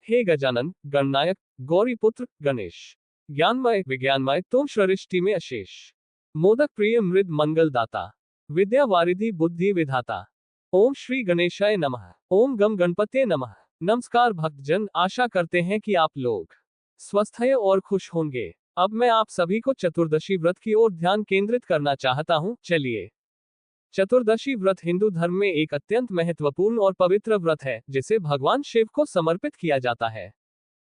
हे गजानन, गणनायक, गौरीपुत्र, गणेश, ज्ञानमय विज्ञानमय, तुम सृष्टि में अशेष। मोदक प्रिय मृद मंगल दाता, विद्या वारिधि बुद्धि विधाता। ओम श्री गणेशाय नमः। ओम गम गणपते नमः। नमस्कार भक्तजन, आशा करते हैं कि आप लोग स्वस्थ हैं और खुश होंगे। अब मैं आप सभी को चतुर्दशी व्रत की ओर ध्यान केंद्रित करना चाहता हूं। चलिए। चतुर्दशी व्रत हिंदू धर्म में एक अत्यंत महत्वपूर्ण और पवित्र व्रत है, जिसे भगवान शिव को समर्पित किया जाता है।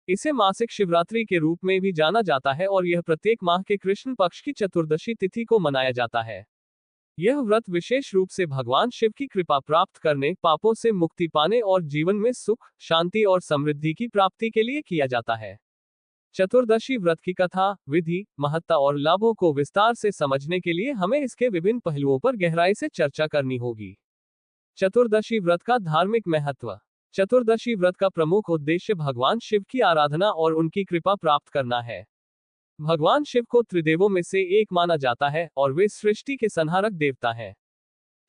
इसे मासिक शिवरात्रि के रूप में भी जाना जाता है और यह प्रत्येक माह के कृष्ण पक्ष की चतुर्दशी तिथि को मनाया जाता है। यह व्रत विशेष रूप से भगवान शिव की कृपा प्राप्त करने, पापों से मुक्ति पाने और जीवन में सुख, शांति और समृद्धि की प्राप्ति के लिए किया जाता है। चतुर्दशी व्रत की कथा, विधि, महत्ता और लाभों को विस्तार से समझने के लिए हमें इसके विभिन्न पहलुओं पर गहराई से चर्चा करनी होगी। चतुर्दशी व्रत का धार्मिक महत्व। चतुर्दशी व्रत का प्रमुख उद्देश्य भगवान शिव की आराधना और उनकी कृपा प्राप्त करना है। भगवान शिव को त्रिदेवों में से एक माना जाता है और वे सृष्टि के संहारक देवता हैं।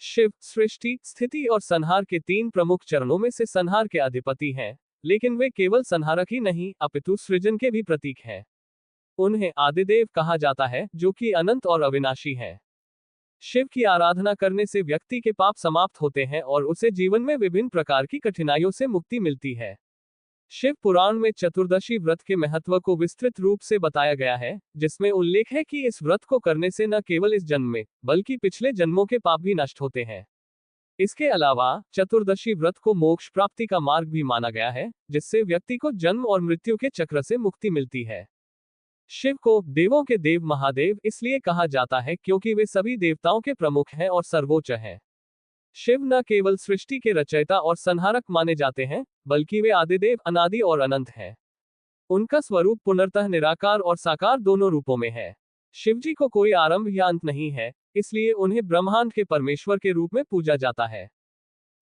शिव सृष्टि, स्थिति और संहार के तीन प्रमुख चरणों में से संहार के अधिपति हैं, लेकिन वे केवल संहारक ही नहीं, अपितु सृजन के भी प्रतीक हैं। उन्हें आदिदेव कहा जाता है, जो कि अनंत और अविनाशी हैं। शिव की आराधना करने से व्यक्ति के पाप समाप्त होते हैं और उसे जीवन में विभिन्न प्रकार की कठिनाइयों से मुक्ति मिलती है। शिव पुराण में चतुर्दशी व्रत के महत्व को विस्तृत रूप से बताया गया है, जिसमें उल्लेख है कि इस व्रत को करने से न केवल इस जन्म में, बल्कि पिछले जन्मों के पाप भी नष्ट होते हैं। इसके अलावा चतुर्दशी व्रत को मोक्ष प्राप्ति का मार्ग भी माना गया है, जिससे व्यक्ति को जन्म और मृत्यु के चक्र से मुक्ति मिलती है। शिव को देवों के देव महादेव इसलिए कहा जाता है क्योंकि वे सभी देवताओं के प्रमुख हैं और सर्वोच्च हैं। शिव न केवल सृष्टि के रचयिता और संहारक माने जाते हैं, बल्कि वे आदिदेव, अनादि और अनंत हैं। उनका स्वरूप पुनर्तः निराकार और साकार दोनों रूपों में है। शिवजी को कोई आरंभ या अंत नहीं है, इसलिए उन्हें ब्रह्मांड के परमेश्वर के रूप में पूजा जाता है।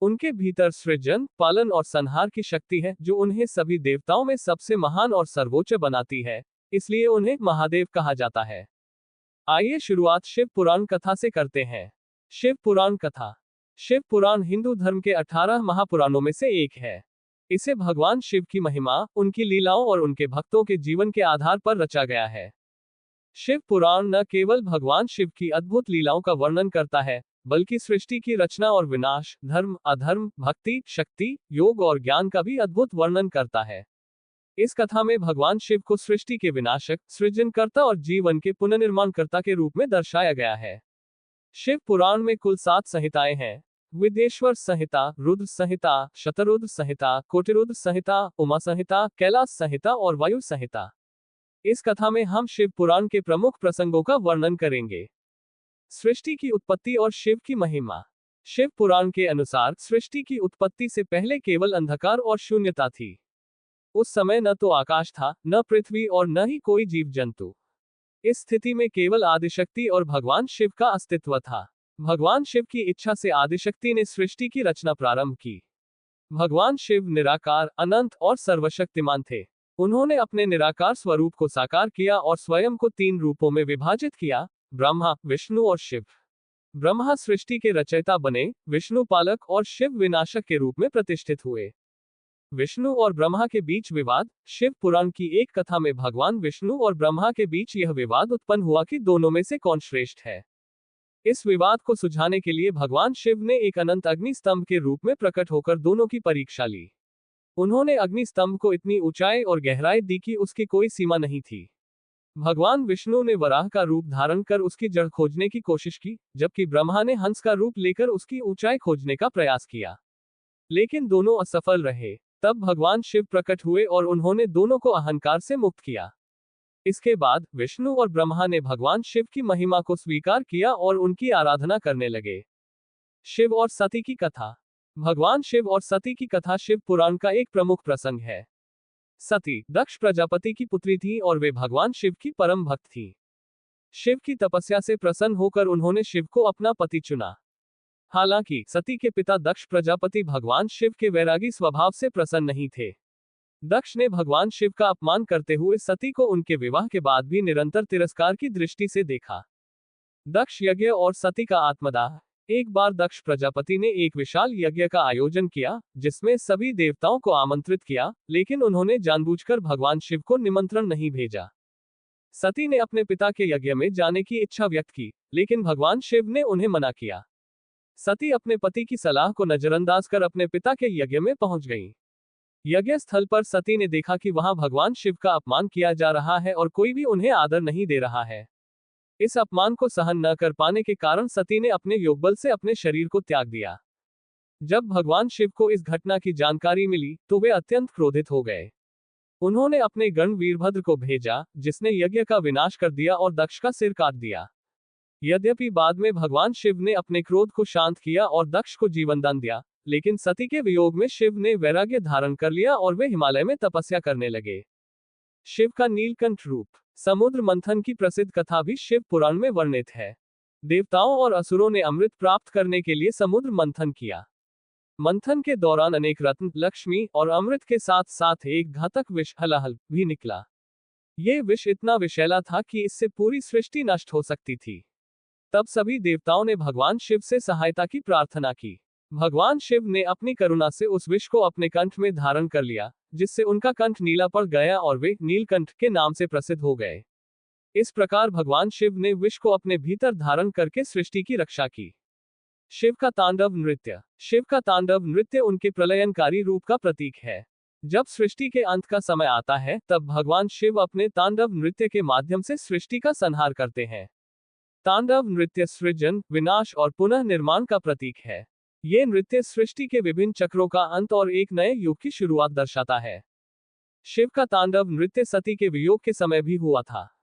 उनके भीतर सृजन, पालन और संहार की शक्ति है, जो उन्हें सभी देवताओं में सबसे महान और सर्वोच्च बनाती है, इसलिए उन्हें महादेव कहा जाता है। आइए शुरुआत शिव पुराण कथा से करते हैं। शिव पुराण कथा। शिव पुराण हिंदू धर्म के 18 महापुराणों में से एक है। इसे भगवान शिव की महिमा, उनकी लीलाओं और उनके भक्तों के जीवन के आधार पर रचा गया है। शिव पुराण न केवल भगवान शिव की अद्भुत लीलाओं का वर्णन करता है, बल्कि सृष्टि की रचना और विनाश, धर्म, अधर्म, भक्ति, शक्ति, योग और ज्ञान का भी अद्भुत वर्णन करता है। इस कथा में भगवान शिव को सृष्टि के विनाशक, सृजनकर्ता और जीवन के पुनर्निर्माणकर्ता के रूप में दर्शाया गया है। शिव पुराण में कुल 7 संहिताएं हैं। विदेश्वर संहिता, रुद्र संहिता, शतरुद्र संहिता, कोटिरुद्र संहिता, उमा संहिता, कैलाश संहिता और वायु संहिता। इस कथा में हम शिव पुराण के प्रमुख प्रसंगों का वर्णन करेंगे। सृष्टि की उत्पत्ति और शिव की महिमा। शिव पुराण के अनुसार सृष्टि की उत्पत्ति से पहले केवल अंधकार और शून्यता थी। उस समय न तो आकाश था, न पृथ्वी और न ही कोई जीव जंतु। इस स्थिति में केवल आदिशक्ति और भगवान शिव का अस्तित्व था। भगवान शिव की इच्छा से आदिशक्ति ने सृष्टि की रचना प्रारंभ की। भगवान शिव निराकार, अनंत और सर्वशक्तिमान थे। उन्होंने अपने निराकार स्वरूप को साकार किया और स्वयं को 3 रूपों में विभाजित किया: ब्रह्मा, विष्णु और शिव। ब्रह्मा सृष्टि के रचयिता बने, विष्णु पालक और शिव विनाशक के रूप में प्रतिष्ठित हुए। विष्णु और ब्रह्मा के बीच विवाद। शिव पुराण की एक कथा में भगवान विष्णु और ब्रह्मा के बीच यह विवाद उत्पन्न हुआ कि दोनों में से कौन श्रेष्ठ है। इस विवाद को सुलझाने के लिए भगवान शिव ने एक अनंत अग्नि स्तंभ के रूप में प्रकट होकर दोनों की परीक्षा ली। उन्होंने अग्नि स्तंभ को इतनी ऊंचाई और गहराई दी कि उसकी कोई सीमा नहीं थी। भगवान विष्णु ने वराह का रूप धारण कर उसकी जड़ खोजने की कोशिश की, जबकि ब्रह्मा ने हंस का रूप लेकर उसकी ऊंचाई खोजने का प्रयास किया, लेकिन दोनों असफल रहे। तब भगवान शिव प्रकट हुए और उन्होंने दोनों को अहंकार से मुक्त किया। इसके बाद विष्णु और ब्रह्मा ने भगवान शिव की महिमा को स्वीकार किया और उनकी आराधना करने लगे। शिव और सती की कथा। भगवान शिव और सती की कथा शिव पुराण का एक प्रमुख प्रसंग है। सती दक्ष प्रजापति की पुत्री थी और वे भगवान शिव की परम भक्त थी। शिव की तपस्या से प्रसन्न होकर उन्होंने शिव को अपना पति चुना। हालांकि सती के पिता दक्ष प्रजापति भगवान शिव के वैरागी स्वभाव से प्रसन्न नहीं थे। दक्ष ने भगवान शिव का अपमान करते हुए सती को उनके विवाह के बाद भी निरंतर तिरस्कार की दृष्टि से देखा। दक्ष यज्ञ और सती का आत्मदाह। एक बार दक्ष प्रजापति ने एक विशाल यज्ञ का आयोजन किया, जिसमें सभी देवताओं को आमंत्रित किया, लेकिन उन्होंने जानबूझकर भगवान शिव को निमंत्रण नहीं भेजा। सती ने अपने पिता के यज्ञ में जाने की इच्छा व्यक्त की, लेकिन भगवान शिव ने उन्हें मना किया। सती अपने पति की सलाह को नजरअंदाज कर अपने पिता के यज्ञ में पहुंच गईं। यज्ञ स्थल पर सती ने देखा कि वहां भगवान शिव का अपमान किया जा रहा है और कोई भी उन्हें आदर नहीं दे रहा है। इस अपमान को सहन न कर पाने के कारण सती ने अपने योगबल से अपने शरीर को त्याग दिया। जब भगवान शिव को इस घटना की जानकारी मिली, तो वे अत्यंत क्रोधित हो गए। उन्होंने अपने गण वीरभद्र को भेजा, जिसने यज्ञ का विनाश कर दिया और दक्ष का सिर काट दिया। यद्यपि बाद में भगवान शिव ने अपने क्रोध को शांत किया और दक्ष को जीवनदान दिया, लेकिन सती के वियोग में शिव ने वैराग्य धारण कर लिया और वे हिमालय में तपस्या करने लगे। शिव का नीलकंठ रूप। समुद्र मंथन की प्रसिद्ध कथा भी शिव पुराण में वर्णित है। देवताओं और असुरों ने अमृत प्राप्त करने के लिए समुद्र मंथन किया। मंथन के दौरान अनेक रत्न, लक्ष्मी और अमृत के साथ साथ एक घातक विष हलाहल भी निकला। यह विष इतना विषैला था कि इससे पूरी सृष्टि नष्ट हो सकती थी। तब सभी देवताओं ने भगवान शिव से सहायता की प्रार्थना की। भगवान शिव ने अपनी करुणा से उस विष को अपने कंठ में धारण कर लिया, जिससे उनका कंठ नीला पड़ गया और वे नीलकंठ के नाम से प्रसिद्ध हो गए। इस प्रकार भगवान शिव ने विष को अपने भीतर धारण करके सृष्टि की रक्षा की। शिव का तांडव नृत्य। शिव का तांडव नृत्य उनके प्रलयनकारी रूप का प्रतीक है। जब सृष्टि के अंत का समय आता है, तब भगवान शिव अपने तांडव नृत्य के माध्यम से सृष्टि का संहार करते हैं। तांडव नृत्य सृजन, विनाश और पुनः निर्माण का प्रतीक है। ये नृत्य सृष्टि के विभिन्न चक्रों का अंत और एक नए युग की शुरुआत दर्शाता है। शिव का तांडव नृत्य सती के वियोग के समय भी हुआ था।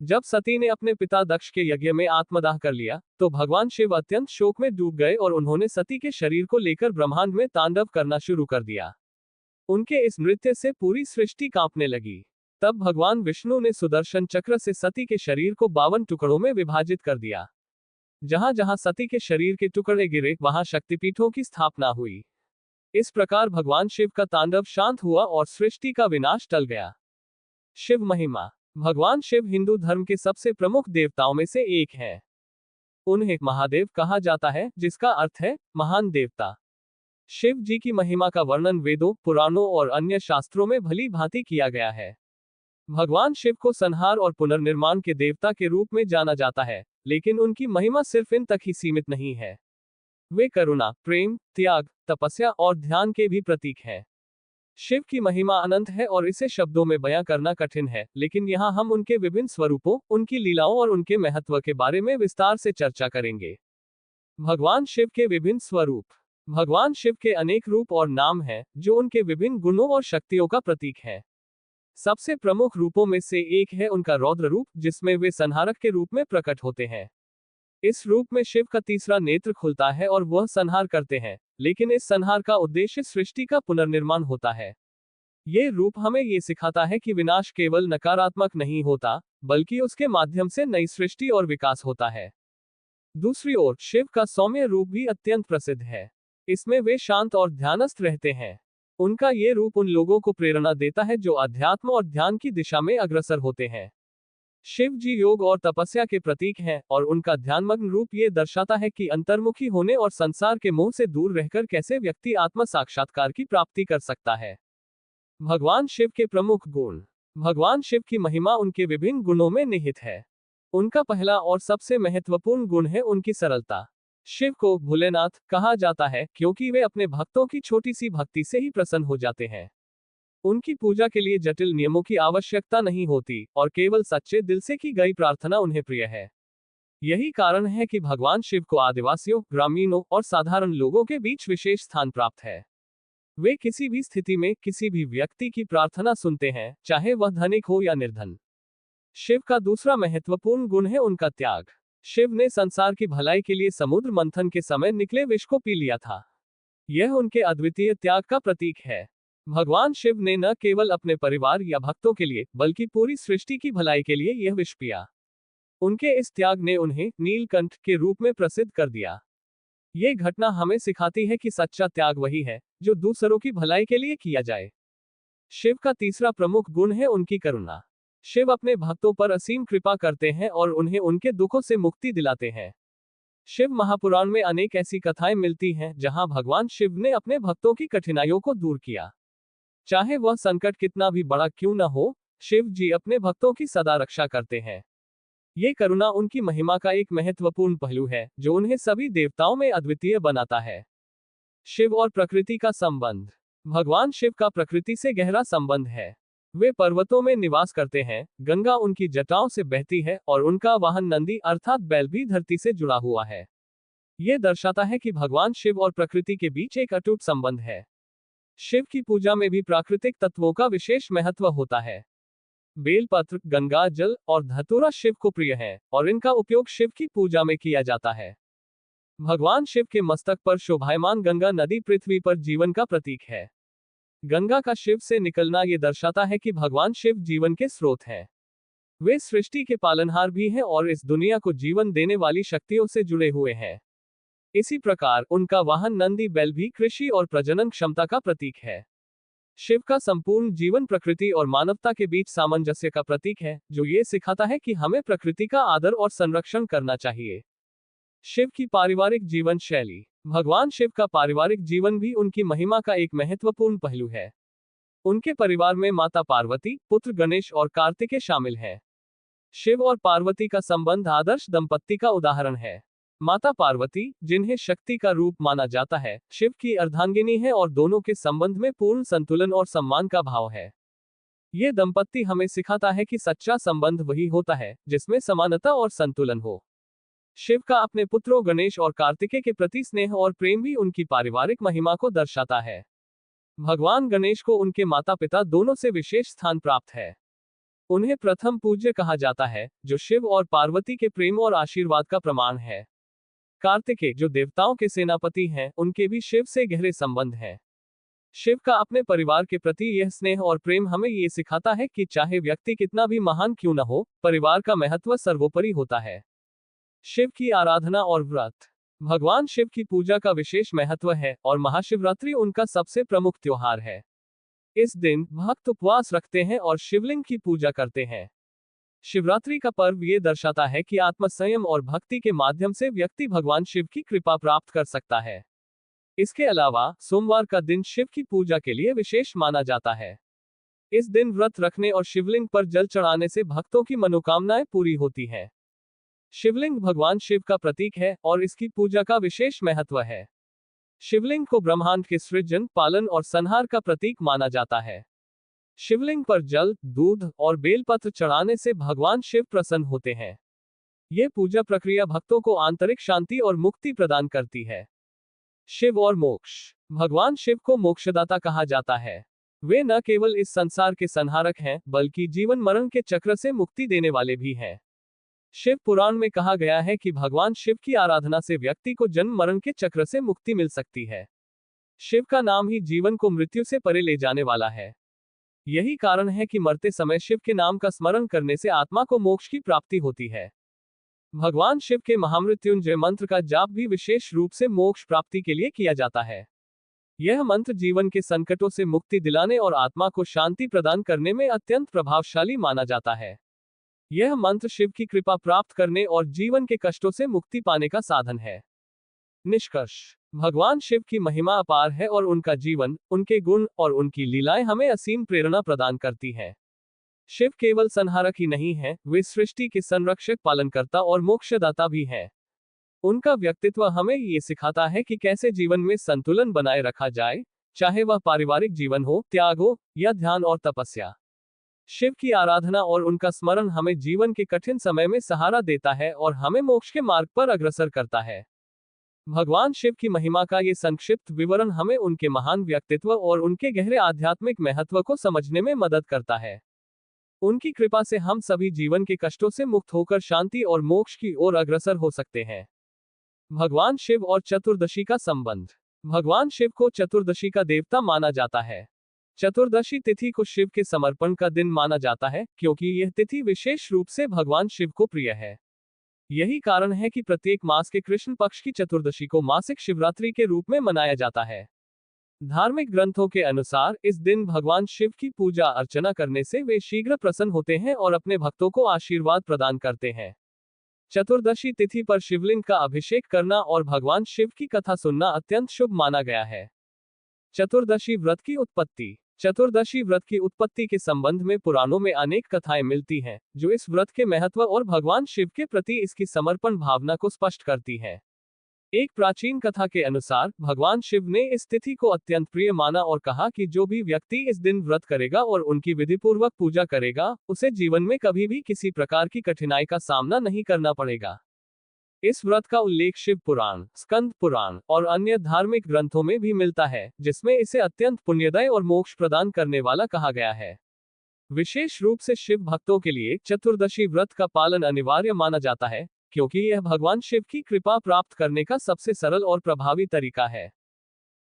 जब सती ने अपने पिता दक्ष के यज्ञ में आत्मदाह कर लिया, तो भगवान शिव अत्यंत शोक में डूब गए और उन्होंने सती के शरीर को लेकर ब्रह्मांड में तांडव करना शुरू कर दिया। उनके इस नृत्य से पूरी सृष्टि कांपने लगी। तब भगवान विष्णु ने सुदर्शन चक्र से सती के शरीर को 52 टुकड़ों में विभाजित कर दिया। जहां जहां सती के शरीर के टुकड़े गिरे, वहां शक्तिपीठों की स्थापना हुई। इस प्रकार भगवान शिव का तांडव शांत हुआ और सृष्टि का विनाश टल गया। शिव महिमा। भगवान शिव हिंदू धर्म के सबसे प्रमुख देवताओं में से एक हैं। उन्हें महादेव कहा जाता है, जिसका अर्थ है महान देवता। शिव जी की महिमा का वर्णन वेदों, पुराणों और अन्य शास्त्रों में भली भांति किया गया है। भगवान शिव को संहार और पुनर्निर्माण के देवता के रूप में जाना जाता है, लेकिन उनकी महिमा सिर्फ इन तक ही सीमित नहीं है। वे करुणा, प्रेम, त्याग, तपस्या और ध्यान के भी प्रतीक हैं। शिव की महिमा अनंत है और इसे शब्दों में बयां करना कठिन है, लेकिन यहाँ हम उनके विभिन्न स्वरूपों, उनकी लीलाओं और उनके महत्व के बारे में विस्तार से चर्चा करेंगे। भगवान शिव के विभिन्न स्वरूप। भगवान शिव के अनेक रूप और नाम हैं, जो उनके विभिन्न गुणों और शक्तियों का प्रतीक है। सबसे प्रमुख रूपों में से एक है उनका रौद्र रूप, जिसमें वे संहारक के रूप में प्रकट होते हैं। इस रूप में शिव का तीसरा नेत्र खुलता है और वह संहार करते हैं, लेकिन इस संहार का उद्देश्य सृष्टि का पुनर्निर्माण होता है। ये रूप हमें ये सिखाता है कि विनाश केवल नकारात्मक नहीं होता, बल्कि उसके माध्यम से नई सृष्टि और विकास होता है। दूसरी ओर शिव का सौम्य रूप भी अत्यंत प्रसिद्ध है। इसमें वे शांत और ध्यानस्थ रहते हैं। उनका ये रूप उन लोगों को प्रेरणा देता है जो अध्यात्म और ध्यान की दिशा में अग्रसर होते हैं। शिव जी योग और तपस्या के प्रतीक हैं, और उनका ध्यानमग्न रूप ये दर्शाता है कि अंतर्मुखी होने और संसार के मोह से दूर रहकर कैसे व्यक्ति आत्म साक्षात्कार की प्राप्ति कर सकता है। भगवान शिव के प्रमुख गुण। भगवान शिव की महिमा उनके विभिन्न गुणों में निहित है। उनका पहला और सबसे महत्वपूर्ण गुण है उनकी सरलता। शिव को भोलेनाथ कहा जाता है, क्योंकि वे अपने भक्तों की छोटी सी भक्ति से ही प्रसन्न हो जाते हैं। उनकी पूजा के लिए जटिल नियमों की आवश्यकता नहीं होती, और केवल सच्चे दिल से की गई प्रार्थना उन्हें प्रिय है। यही कारण है कि भगवान शिव को आदिवासियों, ग्रामीणों और साधारण लोगों के बीच विशेष स्थान प्राप्त है। वे किसी भी स्थिति में किसी भी व्यक्ति की प्रार्थना सुनते हैं, चाहे वह धनिक हो या निर्धन। शिव का दूसरा महत्वपूर्ण गुण है उनका त्याग। शिव ने संसार की भलाई के लिए समुद्र मंथन के समय निकले विष को पी लिया था। यह उनके अद्वितीय त्याग का प्रतीक है। भगवान शिव ने न केवल अपने परिवार या भक्तों के लिए, बल्कि पूरी सृष्टि की भलाई के लिए यह विष पिया। उनके इस त्याग ने उन्हें नीलकंठ के रूप में प्रसिद्ध कर दिया। ये घटना हमें सिखाती है कि सच्चा त्याग वही है, जो दूसरों की भलाई के लिए किया जाए। शिव का तीसरा प्रमुख गुण है उनकी करुणा। शिव अपने भक्तों पर असीम कृपा करते हैं और उन्हें उनके दुखों से मुक्ति दिलाते हैं। शिव महापुराण में अनेक ऐसी कथाएं मिलती हैं जहां भगवान शिव ने अपने भक्तों की कठिनाइयों को दूर किया। चाहे वह संकट कितना भी बड़ा क्यों न हो, शिव जी अपने भक्तों की सदा रक्षा करते हैं। ये करुणा उनकी महिमा का एक महत्वपूर्ण पहलू है जो उन्हें सभी देवताओं में अद्वितीय बनाता है। शिव और प्रकृति का संबंध। भगवान शिव का प्रकृति से गहरा संबंध है। वे पर्वतों में निवास करते हैं, गंगा उनकी जटाओं से बहती है और उनका वाहन नंदी अर्थात बैल भी धरती से जुड़ा हुआ है। यह दर्शाता है कि भगवान शिव और प्रकृति के बीच एक अटूट संबंध है। शिव की पूजा में भी प्राकृतिक तत्वों का विशेष महत्व होता है। बेलपत्र, गंगा जल और धतूरा शिव को प्रिय है और इनका उपयोग शिव की पूजा में किया जाता है। भगवान शिव के मस्तक पर शोभायमान गंगा नदी पृथ्वी पर जीवन का प्रतीक है। गंगा का शिव से निकलना ये दर्शाता है कि भगवान शिव जीवन के स्रोत हैं। वे सृष्टि के पालनहार भी हैं और इस दुनिया को जीवन देने वाली शक्तियों से जुड़े हुए हैं। इसी प्रकार उनका वाहन नंदी बैल भी कृषि और प्रजनन क्षमता का प्रतीक है। शिव का संपूर्ण जीवन प्रकृति और मानवता के बीच सामंजस्य का प्रतीक है, जो ये सिखाता है कि हमें प्रकृति का आदर और संरक्षण करना चाहिए। शिव की पारिवारिक जीवन शैली। भगवान शिव का पारिवारिक जीवन भी उनकी महिमा का एक महत्वपूर्ण पहलू है। उनके परिवार में माता पार्वती, पुत्र गणेश और कार्तिकेय शामिल हैं। शिव और पार्वती का संबंध आदर्श दंपत्ति का उदाहरण है। माता पार्वती, जिन्हें शक्ति का रूप माना जाता है, शिव की अर्धांगिनी है और दोनों के संबंध में पूर्ण संतुलन और सम्मान का भाव है। ये दंपत्ति हमें सिखाता है कि सच्चा संबंध वही होता है जिसमें समानता और संतुलन हो। शिव का अपने पुत्रों गणेश और कार्तिकेय के प्रति स्नेह और प्रेम भी उनकी पारिवारिक महिमा को दर्शाता है। भगवान गणेश को उनके माता पिता दोनों से विशेष स्थान प्राप्त है। उन्हें प्रथम पूज्य कहा जाता है, जो शिव और पार्वती के प्रेम और आशीर्वाद का प्रमाण है। कार्तिकेय, जो देवताओं के सेनापति हैं, उनके भी शिव से गहरे संबंध हैं। शिव का अपने परिवार के प्रति यह स्नेह और प्रेम हमें ये सिखाता है कि चाहे व्यक्ति कितना भी महान क्यों न हो, परिवार का महत्व सर्वोपरि होता है। शिव की आराधना और व्रत। भगवान शिव की पूजा का विशेष महत्व है और महाशिवरात्रि उनका सबसे प्रमुख त्योहार है। इस दिन भक्त उपवास रखते हैं और शिवलिंग की पूजा करते हैं। शिवरात्रि का पर्व ये दर्शाता है कि आत्मसंयम और भक्ति के माध्यम से व्यक्ति भगवान शिव की कृपा प्राप्त कर सकता है। इसके अलावा सोमवार का दिन शिव की पूजा के लिए विशेष माना जाता है। इस दिन व्रत रखने और शिवलिंग पर जल चढ़ाने से भक्तों की मनोकामनाएं पूरी होती हैं। शिवलिंग भगवान शिव का प्रतीक है और इसकी पूजा का विशेष महत्व है। शिवलिंग को ब्रह्मांड के सृजन, पालन और संहार का प्रतीक माना जाता है। शिवलिंग पर जल, दूध और बेलपत्र चढ़ाने से भगवान शिव प्रसन्न होते हैं। यह पूजा प्रक्रिया भक्तों को आंतरिक शांति और मुक्ति प्रदान करती है। शिव और मोक्ष। भगवान शिव को मोक्षदाता कहा जाता है। वे न केवल इस संसार के संहारक हैं, बल्कि जीवन मरण के चक्र से मुक्ति देने वाले भी हैं। शिव पुराण में कहा गया है कि भगवान शिव की आराधना से व्यक्ति को जन्म मरण के चक्र से मुक्ति मिल सकती है। शिव का नाम ही जीवन को मृत्यु से परे ले जाने वाला है। यही कारण है कि मरते समय शिव के नाम का स्मरण करने से आत्मा को मोक्ष की प्राप्ति होती है। भगवान शिव के महामृत्युंजय मंत्र का जाप भी विशेष रूप से मोक्ष प्राप्ति के लिए किया जाता है। यह मंत्र जीवन के संकटों से मुक्ति दिलाने और आत्मा को शांति प्रदान करने में अत्यंत प्रभावशाली माना जाता है। यह मंत्र शिव की कृपा प्राप्त करने और जीवन के कष्टों से मुक्ति पाने का साधन है। निष्कर्ष। भगवान शिव की महिमा अपार है और उनका जीवन, उनके गुण और उनकी लीलाएं हमें असीम प्रेरणा प्रदान करती हैं। शिव केवल संहारक ही नहीं है, वे सृष्टि के संरक्षक, पालनकर्ता और मोक्षदाता भी हैं। उनका व्यक्तित्व हमें ये सिखाता है कि कैसे जीवन में संतुलन बनाए रखा जाए, चाहे वह पारिवारिक जीवन हो, त्याग हो या ध्यान और तपस्या। शिव की आराधना और उनका स्मरण हमें जीवन के कठिन समय में सहारा देता है और हमें मोक्ष के मार्ग पर अग्रसर करता है। भगवान शिव की महिमा का ये संक्षिप्त विवरण हमें उनके महान व्यक्तित्व और उनके गहरे आध्यात्मिक महत्व को समझने में मदद करता है। उनकी कृपा से हम सभी जीवन के कष्टों से मुक्त होकर शांति और मोक्ष की ओर अग्रसर हो सकते हैं। भगवान शिव और चतुर्दशी का संबंध। भगवान शिव को चतुर्दशी का देवता माना जाता है। चतुर्दशी तिथि को शिव के समर्पण का दिन माना जाता है, क्योंकि यह तिथि विशेष रूप से भगवान शिव को प्रिय है। यही कारण है कि प्रत्येक मास के कृष्ण पक्ष की चतुर्दशी को मासिक शिवरात्रि के रूप में मनाया जाता है। धार्मिक ग्रंथों के अनुसार इस दिन भगवान शिव की पूजा अर्चना करने से वे शीघ्र प्रसन्न होते हैं और अपने भक्तों को आशीर्वाद प्रदान करते हैं। चतुर्दशी तिथि पर शिवलिंग का अभिषेक करना और भगवान शिव की कथा सुनना अत्यंत शुभ माना गया है। चतुर्दशी व्रत की उत्पत्ति। चतुर्दशी व्रत की उत्पत्ति के संबंध में पुराणों में अनेक कथाएं मिलती हैं, जो इस व्रत के महत्व और भगवान शिव के प्रति इसकी समर्पण भावना को स्पष्ट करती हैं। एक प्राचीन कथा के अनुसार भगवान शिव ने इस तिथि को अत्यंत प्रिय माना और कहा कि जो भी व्यक्ति इस दिन व्रत करेगा और उनकी विधिपूर्वक पूजा करेगा, उसे जीवन में कभी भी किसी प्रकार की कठिनाई का सामना नहीं करना पड़ेगा। इस व्रत का उल्लेख शिव पुराण, स्कंद पुराण और अन्य धार्मिक ग्रंथों में भी मिलता है, जिसमें इसे अत्यंत पुण्यदायी और मोक्ष प्रदान करने वाला कहा गया है। विशेष रूप से शिव भक्तों के लिए चतुर्दशी व्रत का पालन अनिवार्य माना जाता है, क्योंकि यह भगवान शिव की कृपा प्राप्त करने का सबसे सरल और प्रभावी तरीका है।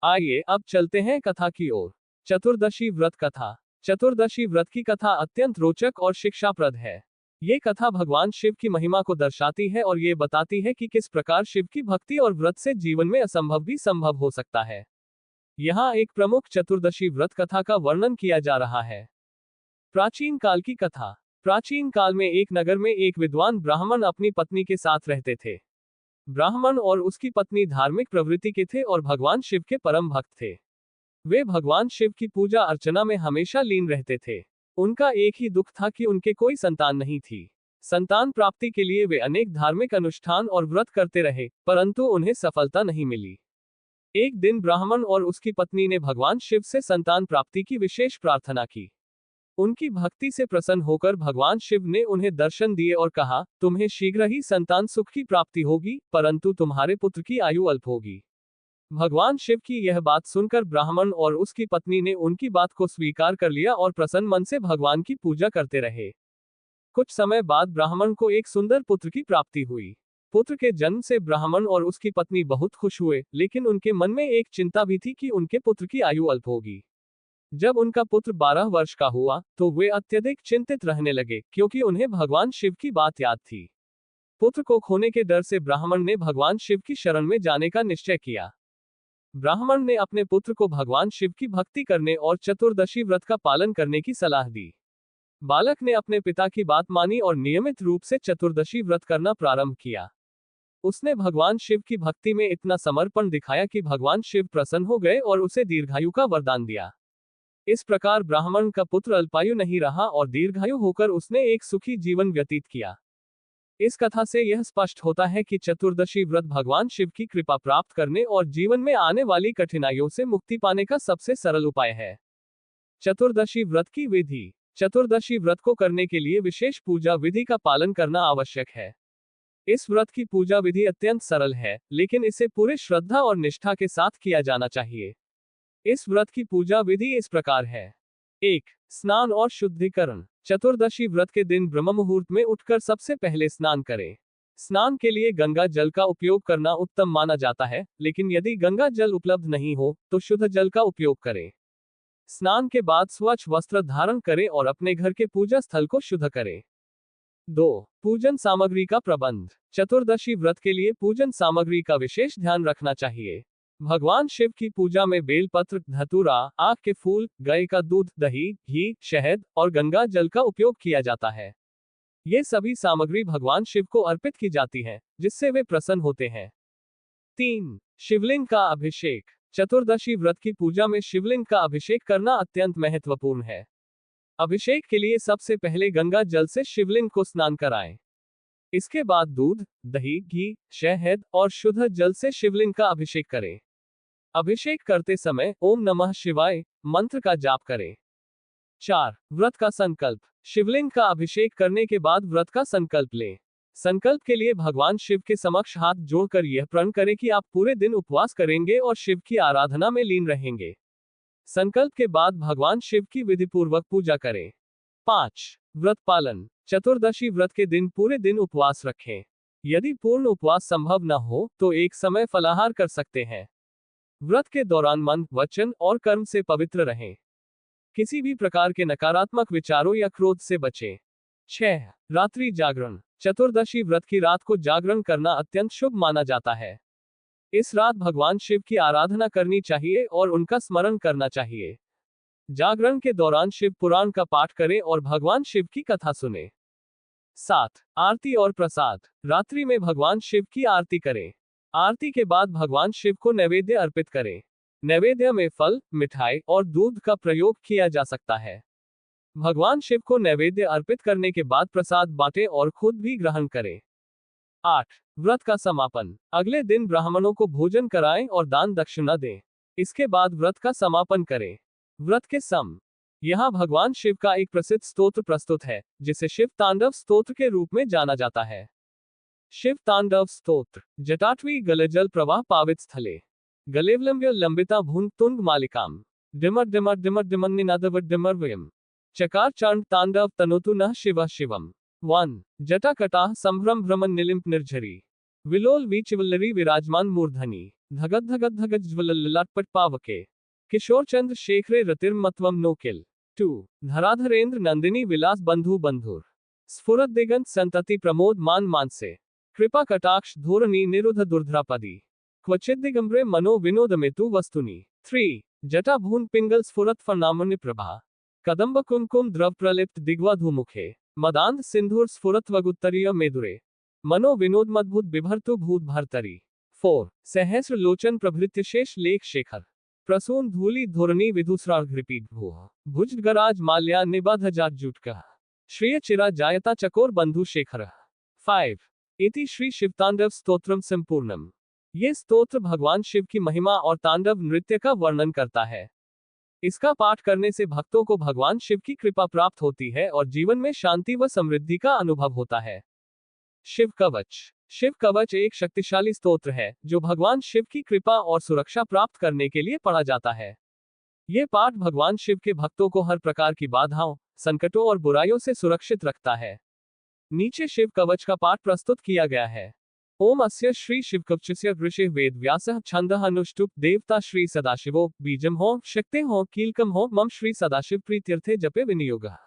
आइए अब चलते हैं कथा की ओर। चतुर्दशी व्रत कथा। चतुर्दशी व्रत की कथा अत्यंत रोचक और शिक्षाप्रद है। ये कथा भगवान शिव की महिमा को दर्शाती है और ये बताती है कि किस प्रकार शिव की भक्ति और व्रत से जीवन में असंभव भी संभव हो सकता है। यहाँ एक प्रमुख चतुर्दशी व्रत कथा का वर्णन किया जा रहा है। प्राचीन काल की कथा। प्राचीन काल में एक नगर में एक विद्वान ब्राह्मण अपनी पत्नी के साथ रहते थे। ब्राह्मण और उसकी पत्नी धार्मिक प्रवृत्ति के थे और भगवान शिव के परम भक्त थे। वे भगवान शिव की पूजा अर्चना में हमेशा लीन रहते थे। उनका एक ही दुख था कि उनके कोई संतान नहीं थी। संतान प्राप्ति के लिए वे अनेक धार्मिक अनुष्ठान और व्रत करते रहे, परंतु उन्हें सफलता नहीं मिली। एक दिन ब्राह्मण और उसकी पत्नी ने भगवान शिव से संतान प्राप्ति की विशेष प्रार्थना की। उनकी भक्ति से प्रसन्न होकर भगवान शिव ने उन्हें दर्शन दिए और कहा, तुम्हें शीघ्र ही संतान सुख की प्राप्ति होगी, परंतु तुम्हारे पुत्र की आयु अल्प होगी। भगवान शिव की यह बात सुनकर ब्राह्मण और उसकी पत्नी ने उनकी बात को स्वीकार कर लिया और प्रसन्न मन से भगवान की पूजा करते रहे। कुछ समय बाद ब्राह्मण को एक सुंदर पुत्र की प्राप्ति हुई। पुत्र के जन्म से ब्राह्मण और उसकी पत्नी बहुत खुश हुए, लेकिन उनके मन में एक चिंता भी थी कि उनके पुत्र की आयु अल्प होगी। जब उनका पुत्र 12 वर्ष का हुआ, तो वे अत्यधिक चिंतित रहने लगे, क्योंकि उन्हें भगवान शिव की बात याद थी। पुत्र को खोने के डर से ब्राह्मण ने भगवान शिव की शरण में जाने का निश्चय किया। ब्राह्मण ने अपने पुत्र को भगवान शिव की भक्ति करने और चतुर्दशी व्रत का पालन करने की सलाह दी। बालक ने अपने पिता की बात मानी और नियमित रूप से चतुर्दशी व्रत करना प्रारंभ किया। उसने भगवान शिव की भक्ति में इतना समर्पण दिखाया कि भगवान शिव प्रसन्न हो गए और उसे दीर्घायु का वरदान दिया। इस प्रकार ब्राह्मण का पुत्र अल्पायु नहीं रहा और दीर्घायु होकर उसने एक सुखी जीवन व्यतीत किया। इस कथा से यह स्पष्ट होता है कि चतुर्दशी व्रत भगवान शिव की कृपा प्राप्त करने और जीवन में आने वाली कठिनाइयों से मुक्ति पाने का सबसे सरल उपाय है। चतुर्दशी व्रत की विधि। चतुर्दशी व्रत को करने के लिए विशेष पूजा विधि का पालन करना आवश्यक है। इस व्रत की पूजा विधि अत्यंत सरल है, लेकिन इसे पूरे श्रद्धा और निष्ठा के साथ किया जाना चाहिए। इस व्रत की पूजा विधि इस प्रकार है। 1. स्नान और शुद्धिकरण। चतुर्दशी व्रत के दिन ब्रह्म मुहूर्त में उठकर सबसे पहले स्नान करें। स्नान के लिए गंगा जल का उपयोग करना उत्तम माना जाता है, लेकिन यदि गंगा जल उपलब्ध नहीं हो, तो शुद्ध जल का उपयोग करें। स्नान के बाद स्वच्छ वस्त्र धारण करें और अपने घर के पूजा स्थल को शुद्ध करें। 2. पूजन सामग्री का प्रबंध। चतुर्दशी व्रत के लिए पूजन सामग्री का विशेष ध्यान रखना चाहिए। भगवान शिव की पूजा में बेलपत्र, धतूरा, आक के फूल, गाय का दूध, दही, घी, शहद और गंगा जल का उपयोग किया जाता है। ये सभी सामग्री भगवान शिव को अर्पित की जाती हैं, जिससे वे प्रसन्न होते हैं। 3. शिवलिंग का अभिषेक। चतुर्दशी व्रत की पूजा में शिवलिंग का अभिषेक करना अत्यंत महत्वपूर्ण है। अभिषेक के लिए सबसे पहले गंगा जल से शिवलिंग को स्नान कराएं। इसके बाद दूध, दही, घी, शहद और शुद्ध जल से शिवलिंग का अभिषेक करें। अभिषेक करते समय ओम नमः शिवाय मंत्र का जाप करें। 4. व्रत का संकल्प। शिवलिंग का अभिषेक करने के बाद व्रत का संकल्प लें। संकल्प के लिए भगवान शिव के समक्ष हाथ जोड़कर यह प्रण करें कि आप पूरे दिन उपवास करेंगे और शिव की आराधना में लीन रहेंगे। संकल्प के बाद भगवान शिव की विधिपूर्वक पूजा करें। 5. व्रत पालन। चतुर्दशी व्रत के दिन पूरे दिन उपवास रखें। यदि पूर्ण उपवास संभव न हो, तो एक समय फलाहार कर सकते हैं। व्रत के दौरान मन, वचन और कर्म से पवित्र रहें। किसी भी प्रकार के नकारात्मक विचारों या क्रोध से बचें। 6. रात्रि जागरण। चतुर्दशी व्रत की रात को जागरण करना अत्यंत शुभ माना जाता है। इस रात भगवान शिव की आराधना करनी चाहिए और उनका स्मरण करना चाहिए। जागरण के दौरान शिव पुराण का पाठ करें और भगवान शिव की कथा सुनें। 7. आरती और प्रसाद। रात्रि में भगवान शिव की आरती करें। आरती के बाद भगवान शिव को नैवेद्य अर्पित करें। नैवेद्य में फल, मिठाई और दूध का प्रयोग किया जा सकता है। भगवान शिव को नैवेद्य अर्पित करने के बाद प्रसाद बांटें और खुद भी ग्रहण करें। 8. व्रत का समापन। अगले दिन ब्राह्मणों को भोजन कराएं और दान दक्षिणा दें। इसके बाद व्रत का समापन करें। व्रत के सम। यहाँ भगवान शिव का एक प्रसिद्ध स्तोत्र प्रस्तुत है, जिसे शिव तांडव स्तोत्र के रूप में जाना जाता है। शिव तांडव स्तोत्र। जटाटवी गलजल प्रवाह पावित स्थले गलेवलंब्य लंबिता भून तुंग मालिकाम डिमर डिमर डिमर डिमन्निनादव डिमर वयम चकार चंड तांडव तनोतु नः शिव शिवम। 1. जटा कटाह संभ्रम भ्रमण निलिम्प निर्झरी विलोल वीचिवल्लरी विराजमान मूर्धनी धगत धगत धगत ज्वलल्लाटपट पावके किशोर चंद्र शेखरे रतिर्मत्वम नोकिल। 2. धराधरेंद्र नंदिनी विलास बंधु बंधुर स्फुरत दिगंत संतति प्रमोद मान मानसे कृपा कटाक्ष धोरणी निरुद्ध दुर्धरापदी क्वचित दिगंबरे मनो विनोदमेतु वस्तुनि। 3. जटा भून पिंगल स्फुरत फर्नामन्य प्रभा कदम्ब कुमकुम द्रव प्रलिप्त दिग्वाधुमुखे मदांध सिंधुर स्फुरत वगुत्तरीय मेदुरे मनो विनोद मद्भुत बिभर्तु भूत भर्तरी। 4. सहस्र लोचन प्रभृत्य शेष लेख शेखर प्रसून धूलि धोरणी विधुस्राघृपीठ भूः भुज गराज माल्या निबध जाटजूटकः श्रिय चिरा जायता चकोर बंधु शेखर। 5. इति श्री शिवतांडव स्तोत्रम संपूर्णम। ये स्तोत्र भगवान शिव की महिमा और तांडव नृत्य का वर्णन करता है। इसका पाठ करने से भक्तों को भगवान शिव की कृपा प्राप्त होती है और जीवन में शांति व समृद्धि का अनुभव होता है। शिव कवच। शिव कवच एक शक्तिशाली स्तोत्र है, जो भगवान शिव की कृपा और सुरक्षा प्राप्त करने के लिए पढ़ा जाता है। ये पाठ भगवान शिव के भक्तों को हर प्रकार की बाधाओं, संकटों और बुराइयों से सुरक्षित रखता है। नीचे शिव कवच का पाठ प्रस्तुत किया गया है। ओम अस्य श्री शिवकवचस्य ऋषि वेद व्यासः छंदः अनुष्टुप देवता श्री सदाशिवो बीजम हो शक्ते हो कीलकम हो मम श्री सदाशिव प्रीत्यर्थे जपे विनियोगः।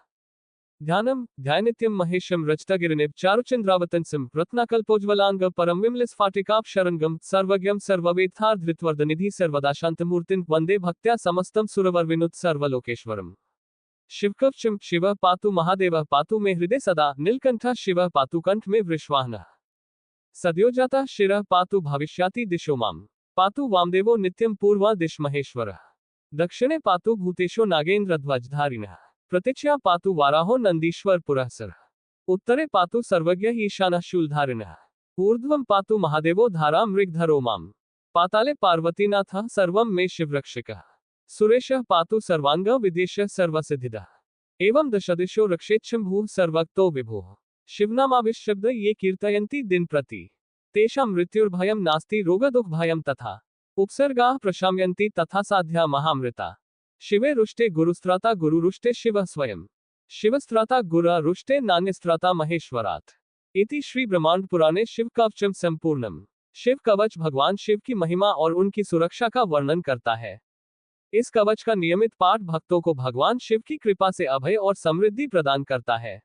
ध्यानम ध्यानित्यम महेशम रचतगिरिनिभ चारुचंद्रावतंसम रत्नाकल्पोज्वलांग परम विमलस्फाटिकाप शरणगम सर्वज्ञम सर्ववेत्थार्थ धृतवर्धनिधि सर्वदा शांतमूर्तिं वंदे भक्त्या समस्तम सुरवर विनुत सर्वलोकेश्वरम। शिवकवचम शिवः पातु महादेवः पातु मे हृदय सदा नीलकंठः शिवः पातु कंठ में वृषवाहनः सद्योजातः शिरः पातु भविष्याति दिशो माम पातु वामदेवो नित्यं पूर्वा दिश महेश्वरः दक्षिणे पातु भूतेशो नागेंद्र ध्वजधारिणः प्रतीच्या पातु वाराहो नंदीश्वर पुरःसरः उत्तरे पातु सर्वज्ञ ईशानः शूलधारिणः ऊर्ध्वं पातु महादेवो धारा मृगधरो माम पाताले पार्वतीनाथः सर्वं मे शिवरक्षकः सुरेशः पातु सर्वांग विदेशः सर्वसिद्धिदः एवं दशदिशो रक्षेच्छम्भुः सर्वक्तो विभुः। शिवनामाभिशब्द ये कीर्तयन्ति दिन प्रति तेषां मृत्युर्भयं नास्ति रोगदुःख भयं तथा उपसर्गाः प्रशाम्यन्ति तथा साध्या महामृता। शिवे रुष्टे गुरुस्त्राता गुरुरुष्टे शिवः स्वयं शिवस्त्राता गुरुरुष्टे नान्यस्त्राता महेश्वरात्। इति श्री ब्रह्मांड पुराणे शिव कवचम संपूर्णम। शिव कवच भगवान शिव की महिमा और उनकी सुरक्षा का वर्णन करता है। इस कवच का नियमित पाठ भक्तों को भगवान शिव की कृपा से अभय और समृद्धि प्रदान करता है।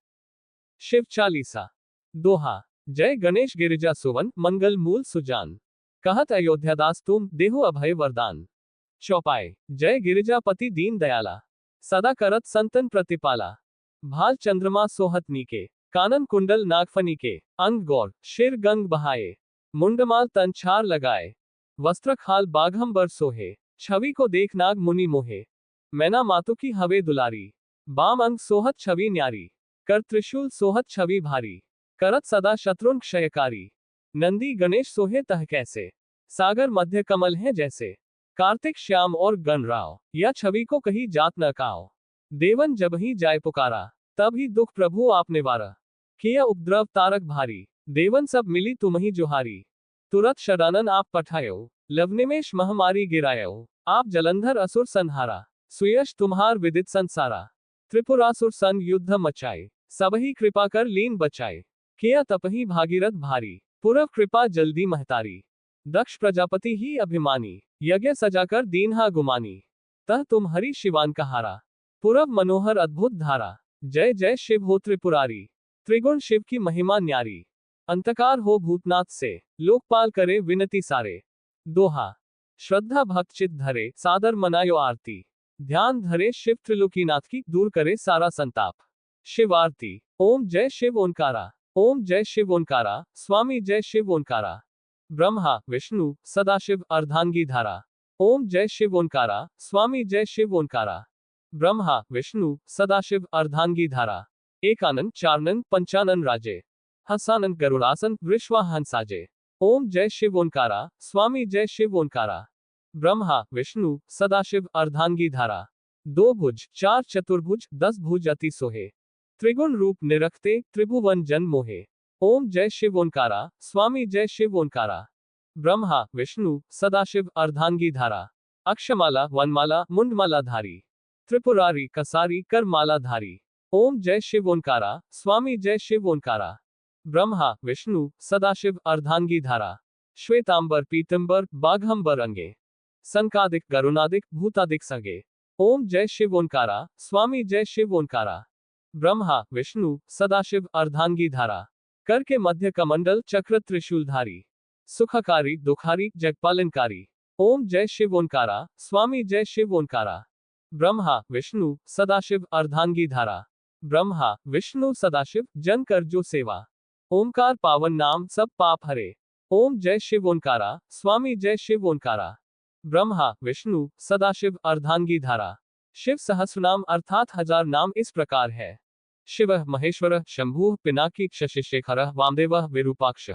शिव चालीसा। दोहा। जय गणेश गिरिजा सुवन मंगल मूल सुजान कहत अयोध्यादास तुम देहो अभय वरदान। चौपाई। जय गिरिजापति दीन दयाला सदा करत संतन प्रतिपाला भाल चंद्रमा सोहत नीके कानन कुंडल नागफनी के अंग गौर शिर गंग बहाए मुंडमाल तन छार लगाए वस्त्र खाल बाघंबर सोहे छवि को देख नाग मुनि मोहे मैना मातु की हवे दुलारी बाम अंग सोहत छवि न्यारी कर त्रिशूल सोहत छवि भारी करत सदा शत्रुन क्षयकारी नंदी गणेश सोहे तह कैसे सागर मध्य कमल है जैसे कार्तिक श्याम और गणराव या छवि को कही जात न काओ देवन जब ही जाय पुकारा तब ही दुख प्रभु आप निवारा किया उपद्रव तारक भारी देवन सब मिली तुम्ही जुहारी तुरत शरानन आप पठायो लवनिमेश महामारी गिरायो आप जलंधर असुर संहारा सुयश तुम्हार विदित संसारा त्रिपुरासुर सन युद्ध मचाए सबही कृपा कर लीन बचाए किया तपही भागीरथ भारी पुरव कृपा जल्दी महतारी दक्ष प्रजापति ही अभिमानी यज्ञ सजाकर दीनहा गुमानी तह तुम हरि शिवान कहारा पुरव मनोहर अद्भुत धारा जय जय शिव हो त्रिपुरारी त्रिगुण शिव की महिमा न्यारी अंतकार हो भूतनाथ से लोकपाल करे विनती सारे। दोहा। श्रद्धा भक्त चित धरे सादर मनायो आरती ध्यान धरे शिव त्रिलोकीनाथ की दूर करे सारा संताप। शिव आरती। ओम जय शिव ओंकारा। ओम जय शिव ओंकारा, स्वामी जय शिव ओंकारा। ब्रह्मा विष्णु सदाशिव अर्धांगी धारा। ओम जय शिव ओंकारा, स्वामी जय शिव ओंकारा। ब्रह्मा विष्णु सदाशिव अर्धांगी धारा। एकानन चारनन पंचानन राजे। हंसानन गरुड़ासन वृषवाहन साजे। ओम जय शिव ओंकारा, स्वामी जय शिव ओंकारा। ब्रह्मा विष्णु सदाशिव अर्धांगी धारा। दो भुज चार चतुर्भुज 10 भुज अति सोहे। त्रिगुण रूप निरखते त्रिभुवन जन मोहे। ओम जय शिव ओंकारा, स्वामी जय शिव ओंकारा। ब्रह्मा विष्णु सदाशिव अर्धांगी धारा। अक्षमाला वनमाला मुंडमाला धारी। त्रिपुरारी कसारी कर माला धारी। ओम जय शिव ओंकारा, स्वामी जय शिव ओंकारा। ब्रह्मा विष्णु सदाशिव अर्धांगी धारा। श्वेतांबर पीतंबर बाघंबर अंगे। संकादिक गरुणादिक भूतादिक सगे। ओम जय शिव ओंकारा, स्वामी जय शिव ओंकारा। ब्रह्मा विष्णु सदाशिव अर्धांगी धारा। कर के मध्य कमंडल चक्र त्रिशूलधारी। सुखकारी दुखारी जगपालनकारी। ओम जय शिव ओंकारा, स्वामी जय शिव ओंकारा। ब्रह्मा विष्णु सदाशिव अर्धांगी धारा। ब्रह्मा विष्णु सदाशिव जन कर जो सेवा। ओमकार पावन नाम सब पाप हरे। ओम जय शिव ओंकारा, स्वामी जय शिव ओंकारा। ब्रह्मा विष्णु सदाशिव अर्धांगी धारा। शिव सहस्रनाम अर्थात 1000 नाम इस प्रकार है। शिव महेश्वर शंभु पिनाकी शशिशेखर वामदेव विरूपाक्ष।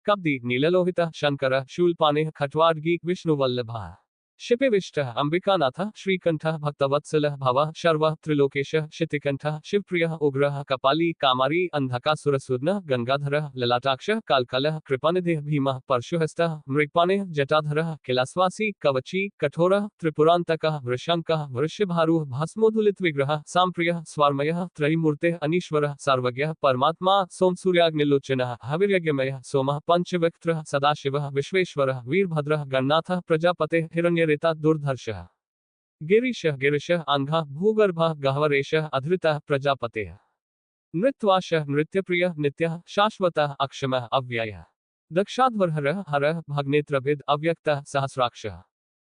कब्दी नीललोहित शंकर शूलपाने खट्वाड्गी विष्णुवल्लभ। शिपिविष्ट अंबिकानाथ श्रीकंठ भक्तवत्सल भव शर्व त्रिलोकेश शितिकंठ शिवप्रिय उग्र कपाली कामारी अंधकासुरसूर्न गंगाधर ललाटाक्ष कालकल कृपानिधि भीम परशुहस्त मृगपाने जटाधर किलास्वासी कवची कठोर त्रिपुरांतक वृशंक वृषभारूह भस्मोधुलित विग्रह सांप्रिय स्वार्मय त्रयीमूर्ते अनीश्वर सर्वज्ञ परमात्मा सोमसूर्याग्निलोचन हविर्यज्ञमय सोम पंचवक्त्र सदाशिव विश्वेश्वर वीरभद्र गणनाथ प्रजापते हिरण्य रेता दुर्धर्ष गिरीश गिरिश अंघ भूगर्भ गह्वरेश अधृत प्रजापते नृत्वाश नृत्यप्रिय नित्य शाश्वत अक्षम अव्यय दक्षाध्वरहर हर भग्नेत्रभिद अव्यक्त सहस्राक्ष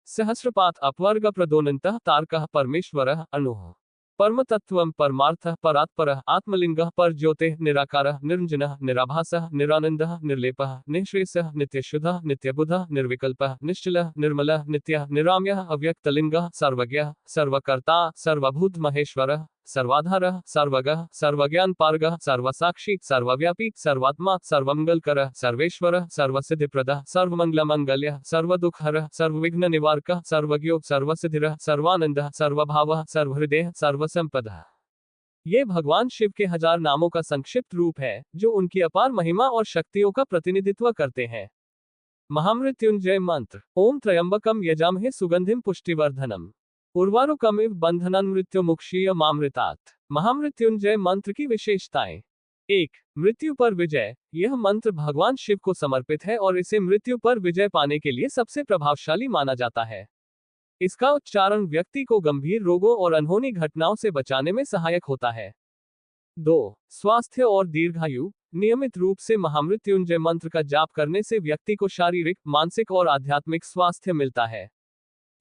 सहस्रपात अपवर्ग प्रदोनंत तारक परमेश्वर अणुः परमतत्वं परमार्थ परात्पर आत्मलिंग पर ज्योते निराकार निरंजन निराभास निरानंद निर्लेप निःश्रेयस नित्यशुद्ध नित्यबुध निर्विकल्प निश्चल निर्मल नित्य निराम्य अव्यक्तलिंग सर्वज्ञ सर्वकर्ता सर्वभूत महेश्वर सर्वाधार सर्वग सर्वज्ञान पारग सर्वसाक्षी सर्वव्यापी सर्वात्मा सर्वमंगलकर सर्वेश्वर सर्वसिद्धिप्रद सर्वमंगलमंगल्य सर्वदुःखहर सर्वविघ्न निवारक सर्वज्ञो सर्वसिद्धिर सर्वानंद सर्वभाव सर्वहृदय सर्वसंपद। ये भगवान शिव के 1000 नामों का संक्षिप्त रूप है जो उनकी अपार महिमा और शक्तियों का प्रतिनिधित्व करते हैं। महामृत्युंजय मंत्र। ओम त्र्यंबकम यजामहे सुगंधिम पुष्टिवर्धनम उर्वारुकमिव बंधनान् मृत्युमुक्षीय मामृतात्। महामृत्युंजय मंत्र की विशेषताएं। 1. मृत्यु पर विजय। यह मंत्र भगवान शिव को समर्पित है और इसे मृत्यु पर विजय पाने के लिए सबसे प्रभावशाली माना जाता है। इसका उच्चारण व्यक्ति को गंभीर रोगों और अनहोनी घटनाओं से बचाने में सहायक होता है। 2. स्वास्थ्य और दीर्घायु। नियमित रूप से महामृत्युंजय मंत्र का जाप करने से व्यक्ति को शारीरिक मानसिक और आध्यात्मिक स्वास्थ्य मिलता है।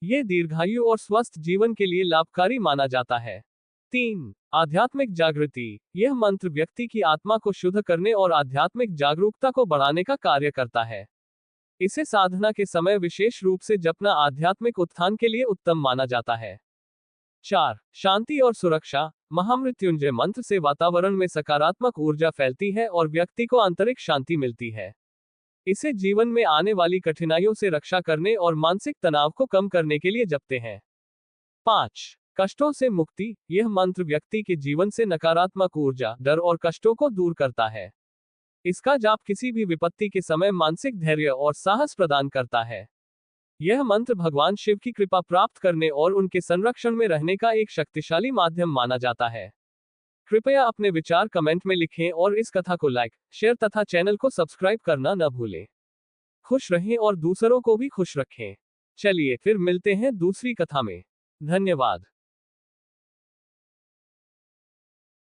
ये दीर्घायु और स्वस्थ जीवन के लिए लाभकारी माना जाता है। 3. आध्यात्मिक जागृति। यह मंत्र व्यक्ति की आत्मा को शुद्ध करने और आध्यात्मिक जागरूकता को बढ़ाने का कार्य करता है। इसे साधना के समय विशेष रूप से जपना आध्यात्मिक उत्थान के लिए उत्तम माना जाता है। 4. शांति और सुरक्षा। महामृत्युंजय मंत्र से वातावरण में सकारात्मक ऊर्जा फैलती है और व्यक्ति को आंतरिक शांति मिलती है। इसे जीवन में आने वाली कठिनाइयों से रक्षा करने और मानसिक तनाव को कम करने के लिए जपते हैं। 5. कष्टों से मुक्ति। यह मंत्र व्यक्ति के जीवन से नकारात्मक ऊर्जा डर और कष्टों को दूर करता है। इसका जाप किसी भी विपत्ति के समय मानसिक धैर्य और साहस प्रदान करता है। यह मंत्र भगवान शिव की कृपा प्राप्त करने और उनके संरक्षण में रहने का एक शक्तिशाली माध्यम माना जाता है। कृपया अपने विचार कमेंट में लिखें और इस कथा को लाइक, शेयर तथा चैनल को सब्सक्राइब करना न भूलें। खुश रहें और दूसरों को भी खुश रखें। चलिए फिर मिलते हैं दूसरी कथा में। धन्यवाद।